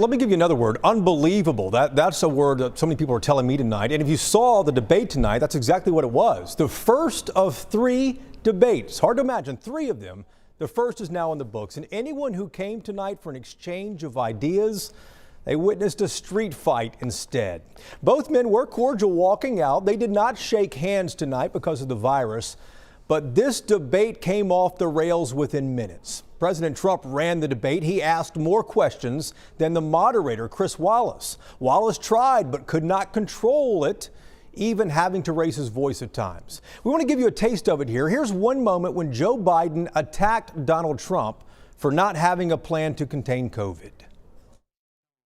Let me give you another word, unbelievable. That's a word that so many people are telling me tonight. And if you saw the debate tonight, that's exactly what it was. The first of 3 debates. Hard to imagine, 3 of them. The first is now in the books. And anyone who came tonight for an exchange of ideas, they witnessed a street fight instead. Both men were cordial walking out. They did not shake hands tonight because of the virus. But this debate came off the rails within minutes. President Trump ran the debate. He asked more questions than the moderator, Chris Wallace. Wallace tried but could not control it, even having to raise his voice at times. We want to give you a taste of it here. Here's one moment when Joe Biden attacked Donald Trump for not having a plan to contain COVID.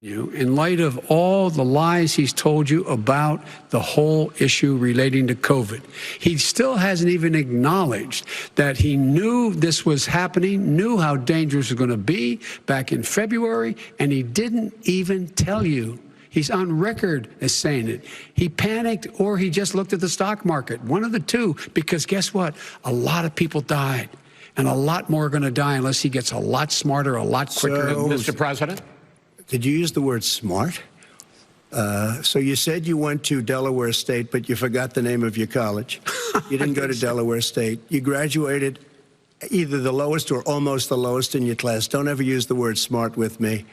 In light of all the lies he's told you about the whole issue relating to COVID, he still hasn't even acknowledged that he knew this was happening, knew how dangerous it was going to be back in February, and he didn't even tell you. He's on record as saying it. He panicked or he just looked at the stock market, one of the two, because guess what? A lot of people died, and a lot more are going to die unless he gets a lot smarter, a lot quicker. Mr. President? Did you use the word smart? So you said you went to Delaware State, but you forgot the name of your college. You didn't go to Delaware State. You graduated either the lowest or almost the lowest in your class. Don't ever use the word smart with me.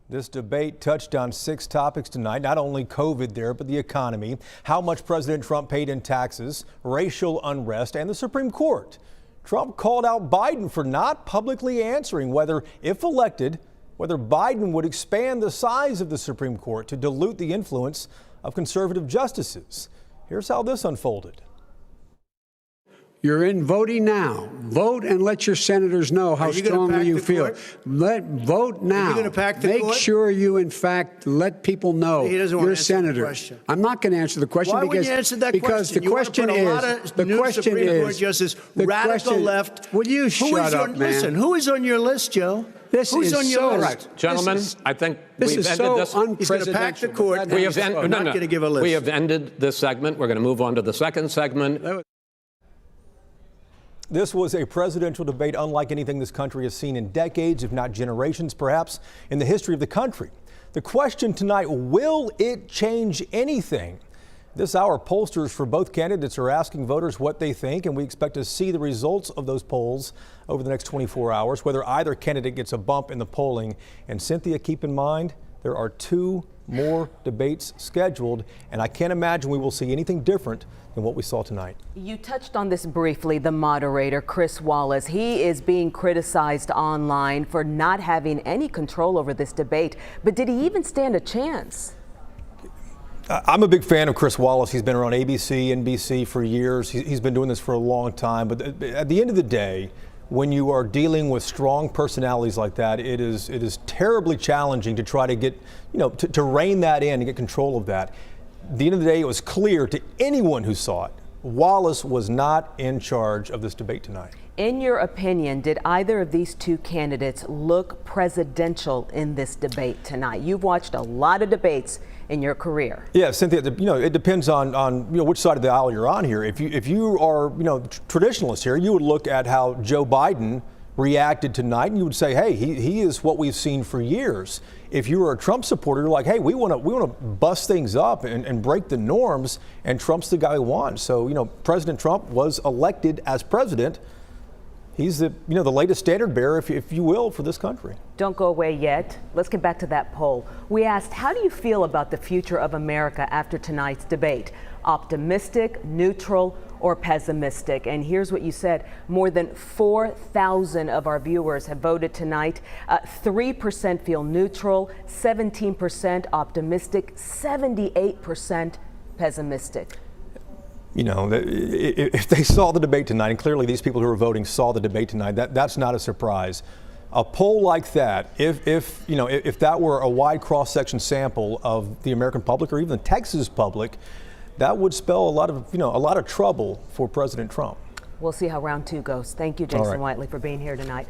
This debate touched on 6 topics tonight, not only COVID there, but the economy, how much President Trump paid in taxes, racial unrest, and the Supreme Court. Trump called out Biden for not publicly answering whether, if elected, whether Biden would expand the size of the Supreme Court to dilute the influence of conservative justices. Here's how this unfolded. You're in voting now. Vote and let your senators know how strongly you feel. Vote now. Are you going to pack the court? Make sure you, in fact, let people know you're a senator. I'm not going to answer the question. Why wouldn't you answer that because question? the question is, the question Supreme Court justice, radical left. Will you shut up, man? Listen, who is on your list, Joe? Who's on your list? Right, gentlemen, I think this is so unprecedented. He's going to pack the court. We have not going to give a list. We have ended this segment. We're going to move on to the second segment. This was a presidential debate unlike anything this country has seen in decades, if not generations, perhaps, in the history of the country. The question tonight, will it change anything? This hour, pollsters for both candidates are asking voters what they think, and we expect to see the results of those polls over the next 24 hours, whether either candidate gets a bump in the polling. And Cynthia, keep in mind, there are 2 more debates scheduled, and I can't imagine we will see anything different than what we saw tonight. You touched on this briefly, the moderator, Chris Wallace. He is being criticized online for not having any control over this debate. But did he even stand a chance? I'm a big fan of Chris Wallace. He's been around ABC, NBC for years. He's been doing this for a long time. But at the end of the day, when you are dealing with strong personalities like that, it is terribly challenging to try to get, to rein that in and get control of that. At the end of the day, it was clear to anyone who saw it, Wallace was not in charge of this debate tonight. In your opinion, did either of these 2 candidates look presidential in this debate tonight? You've watched a lot of debates in your career. Yeah, Cynthia, it depends on which side of the aisle you're on here. If you are traditionalist here, you would look at how Joe Biden reacted tonight and you would say, hey, he is what we've seen for years. If you were a Trump supporter, you're like, hey, we want to bust things up and break the norms, and Trump's the guy we want. So, President Trump was elected as president. He's the latest standard bearer, if you will, for this country. Don't go away yet. Let's get back to that poll. We asked, how do you feel about the future of America after tonight's debate? Optimistic, neutral, or pessimistic? And here's what you said. More than 4,000 of our viewers have voted tonight. 3% feel neutral, 17% optimistic, 78% pessimistic. If they saw the debate tonight, and clearly these people who are voting saw the debate tonight, that's not a surprise. A poll like that, if that were a wide cross-section sample of the American public or even the Texas public, that would spell a lot of trouble for President Trump. We'll see how round 2 goes. Thank you, Jason Whiteley, for being here tonight.